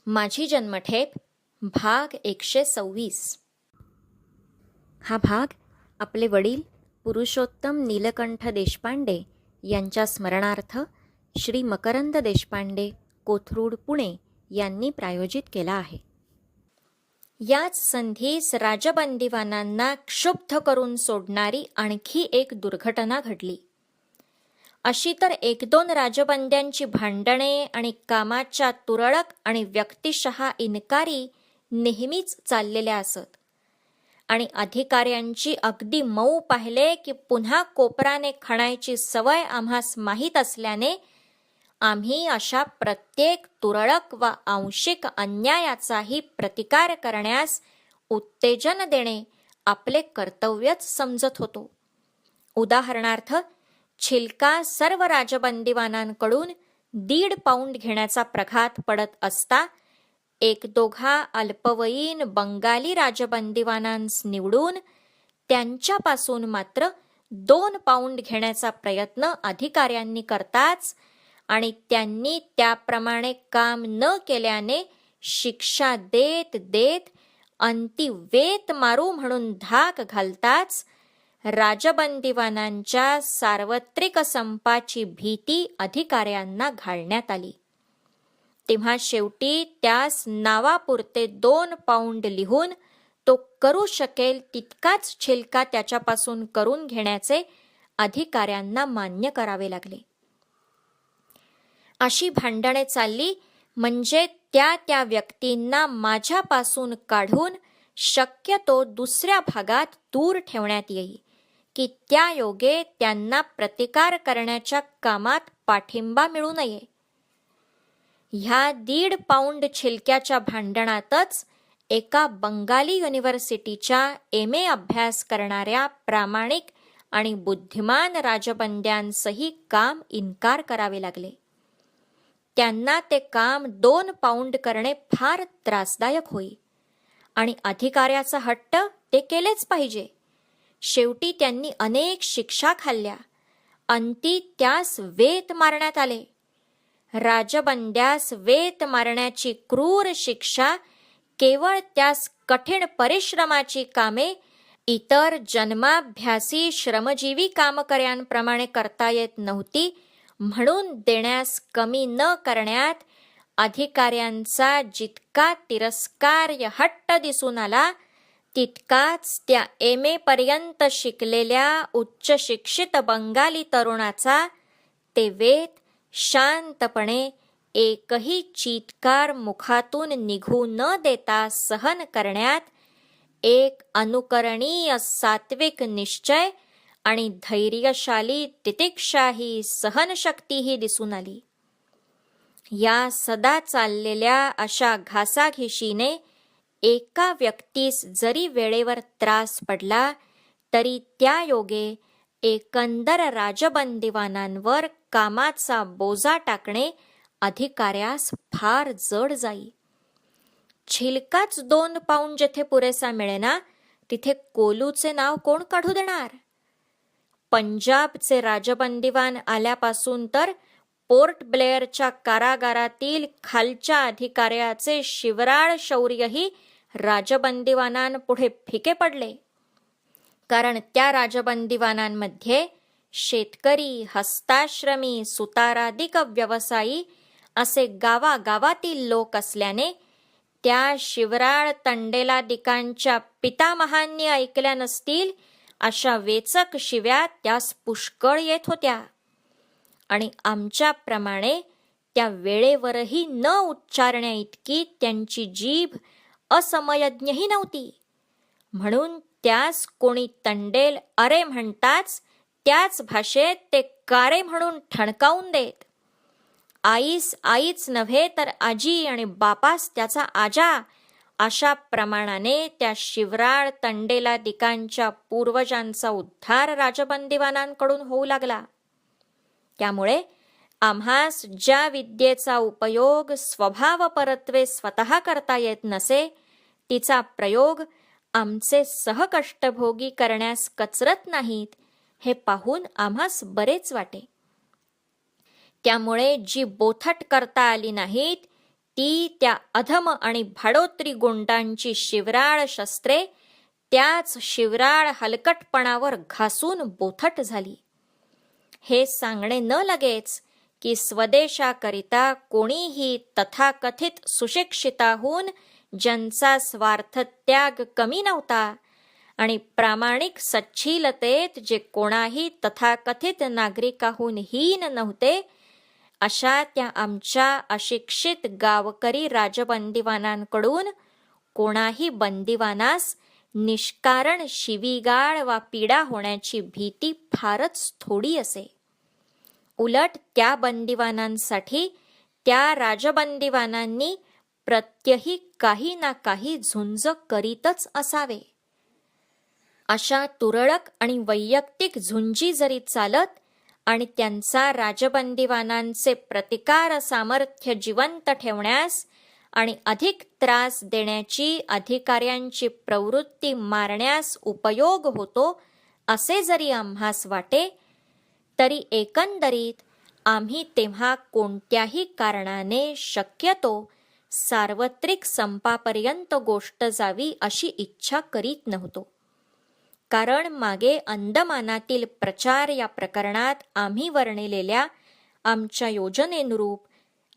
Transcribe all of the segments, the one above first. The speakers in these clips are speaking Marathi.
माझी जन्मठेप भाग 126. हा भाग आपले वडील पुरुषोत्तम नीलकंठ देशपांडे यांच्या स्मरणार्थ श्री मकरंद देशपांडे, कोथरूड, पुणे यांनी प्रायोजित केला आहे. याच संधीस राजबंदीवानांना क्षुब्ध करून सोडणारी आणखी एक दुर्घटना घडली. अशी तर 1-2 राजबंद्यांची भांडणे आणि कामाच्या तुरळक आणि व्यक्तिशः इन्कारी नेहमीच चाललेल्या असत, आणि अधिकाऱ्यांची अगदी मऊ पाहिले की पुन्हा कोपराने खणायची सवय आम्हास माहीत असल्याने आम्ही अशा प्रत्येक तुरळक व आंशिक अन्यायाचाही प्रतिकार करण्यास उत्तेजन देणे आपले कर्तव्यच समजत होतो. उदाहरणार्थ, छिलका सर्व राजबंदीवानांकडून 1.5 पाऊंड घेण्याचा प्रघात पडत असता 1-2 अल्पवयीन बंगाली राजबंदीवानांस निवडून त्यांच्यापासून मात्र 2 पाऊंड घेण्याचा प्रयत्न अधिकाऱ्यांनी करताच आणि त्यांनी त्याप्रमाणे काम न केल्याने शिक्षा देत देत अंती वेत मारू म्हणून धाक घालताच राजबंदीवानांच्या सार्वत्रिक संपाची भीती अधिकाऱ्यांना घालण्यात आली. तेव्हा शेवटी त्यास नावापुरते 2 पाऊंड लिहून तो करू शकेल तितकाच छिलका त्याच्यापासून करून घेण्याचे अधिकाऱ्यांना मान्य करावे लागले. अशी भांडणे चालली म्हणजे त्या व्यक्तींना माझ्यापासून काढून शक्यतो दुसऱ्या भागात दूर ठेवण्यात येई की त्या योगे त्यांना प्रतिकार करण्याच्या कामात पाठिंबा मिळू नये. ह्या 1.5 पाऊंड छिलक्याच्या भांडणातच एका बंगाली युनिव्हर्सिटीच्या MA अभ्यास करणाऱ्या प्रामाणिक आणि बुद्धिमान राजबंद्यांसही काम इन्कार करावे लागले. त्यांना ते काम 2 पाऊंड करणे फार त्रासदायक होई, आणि अधिकाऱ्याचा हट्ट ते केलेच पाहिजे. शेवटी त्यांनी अनेक शिक्षा खाल्ल्या, अंती त्यास वेत मारण्यात आले. राजबंद्यास वेत मारण्याची क्रूर शिक्षा केवळ त्यास कठीण परिश्रमाची कामे इतर जन्माभ्यासी श्रमजीवी कामकर्यांप्रमाणे करता येत नव्हती म्हणून देण्यास कमी न करण्यात अधिकाऱ्यांचा जितका तिरस्कार्य हट्ट दिसून आला, तितकाच त्या MA पर्यंत शिकलेल्या उच्च शिक्षित बंगाली तरुणाचा ते वेत शांतपणे एकही चीत्कार मुखातून निघू न देता सहन करण्यात एक अनुकरणीय सात्विक निश्चय आणि धैर्यशाली तितिक्षाही सहनशक्तीही दिसून आली. या सदा चाललेल्या अशा घासाघिशीने एका व्यक्तीस जरी वेळेवर त्रास पडला तरी त्या योगे एकंदर राजबंदीवानांवर कामाचा बोजा टाकणे अधिकाऱ्यास फार जड जाई. छिलकाच 2 पाऊंड जेथे पुरेसा मिळेना तिथे कोलूचे नाव कोण काढू देणार? पंजाबचे राजबंदीवान आल्यापासून तर पोर्ट ब्लेअरच्या कारागारातील खालच्या अधिकाऱ्याचे शिवराळ शौर्यही राजबंदीवानांपुढे फिके पडले. कारण त्या राजबंदीवानांमध्ये शेतकरी, हस्ताश्रमी, सुताराधिक व्यवसायी असे गावागावातील लोक असल्याने त्या शिवराळ तंडेलादिकांच्या पितामहांनी ऐकल्या नसतील अशा वेचक शिव्या त्यास पुष्कळ येत होत्या, आणि आमच्याप्रमाणे त्या वेळेवरही न उच्चारण्या इतकी त्यांची जीभ असमयज्ञही नव्हती. म्हणून त्यास कोणी तंडेल अरे म्हणताच त्याच भाषेत ते कारे म्हणून ठणकावून देत. आईस आईच नव्हे तर आजी आणि बापास त्याचा आजा अशा प्रमाणाने त्या शिवराळ तंडेलादिकांच्या पूर्वजांचा उद्धार राजबंदीवानांकडून होऊ लागला. त्यामुळे आम्हास ज्या विद्येचा उपयोग स्वभावपरत्वे स्वतः करता येत नसे, तिचा प्रयोग आमचे सहकष्टभोगी करण्यास कचरत नाहीत, हे पाहून आम्हास बरेच वाटे. त्यामुळे जी बोथट करता आली नाहीत ती त्या अधम आणि भाडोत्री गुंडांची शिवराळ शस्त्रे त्याच शिवराळ हलकटपणावर घासून बोथट झाली. हे सांगणे न लगेच की स्वदेशाकरिता कोणीही तथाकथित सुशिक्षिताहून ज्यांचा स्वार्थ त्याग कमी नव्हता आणि प्रामाणिक सच्छीलतेत जे कोणाही तथाकथित नागरिकाहून हीन नव्हते, अशा त्या आमच्या अशिक्षित गावकरी राजबंदीवानांकडून कोणाही बंदिवानास निष्कारण शिवीगाळ वा पीडा होण्याची भीती फारच थोडी असे. उलट त्या बंदिवानांसाठी त्या राजबंदिवानांनी प्रत्यही काही ना काही झुंज करीतच असावे. अशा तुरळक आणि वैयक्तिक झुंजी जरी चालत आणि त्यांचा राजबंदिवानांचे प्रतिकार सामर्थ्य जिवंत ठेवण्यास आणि अधिक त्रास देण्याची अधिकाऱ्यांची प्रवृत्ती मारण्यास उपयोग होतो असे जरी आम्हास वाटे, तरी एकंदरीत आम्ही तेव्हा कोणत्याही कारणाने शक्यतो सार्वत्रिक संपापर्यंत गोष्ट जावी अशी इच्छा करीत नव्हतो. कारण मागे अंदमानातील प्रचार या प्रकरणात आम्ही वर्णिलेल्या आमच्या योजनेनुरूप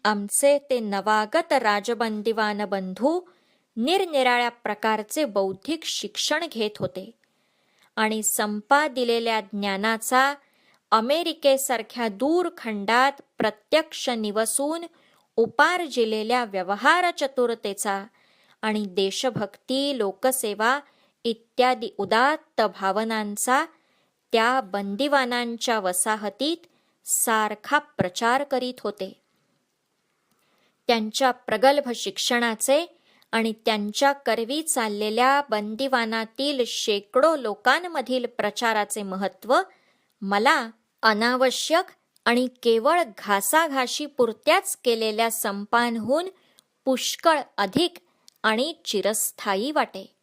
आमचे ते नवागत राजबंदिवान बंधू निरनिराळ्या प्रकारचे बौद्धिक शिक्षण घेत होते आणि संपा दिलेल्या ज्ञानाचा अमेरिकेसारख्या दूर खंडात प्रत्यक्ष निवसून उपार्जिलेल्या व्यवहार चतुरतेचा आणि देशभक्ती, लोकसेवा इत्यादी उदात्त भावनांचा त्या बंदिवानांच्या वसाहतीत सारखा प्रचार करीत होते. त्यांच्या प्रगल्भ शिक्षणाचे आणि त्यांच्या करवी चाललेल्या बंदिवानातील शेकडो लोकांमधील प्रचाराचे महत्त्व मला अनावश्यक आणि केवळ घासाघाशी पुरत्याच केलेल्या संपांहून पुष्कळ अधिक आणि चिरस्थायी वाटे.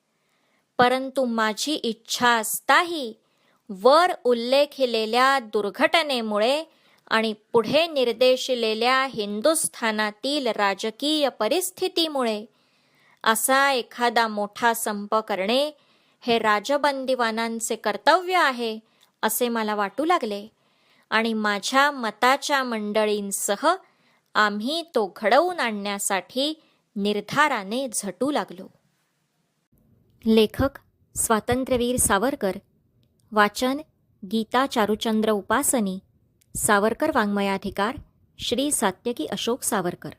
परंतु माझी इच्छा असताही वर उल्लेखिलेल्या दुर्घटनेमुळे आणि पुढे निर्देशिलेल्या हिंदुस्थानातील राजकीय परिस्थितीमुळे असा एखादा मोठा संप करणे हे राजबंदिवानांचे कर्तव्य आहे असे मला वाटू लागले आणि माझ्या मताच्या मंडळींसह आम्ही तो घडवून आणण्यासाठी निर्धाराने झटू लागलो. लेखक स्वातंत्र्यवीर सावरकर. वाचन गीता चारुचंद्र उपासनी. सावरकर वाङ्मयाधिकार श्री सात्यकी अशोक सावरकर.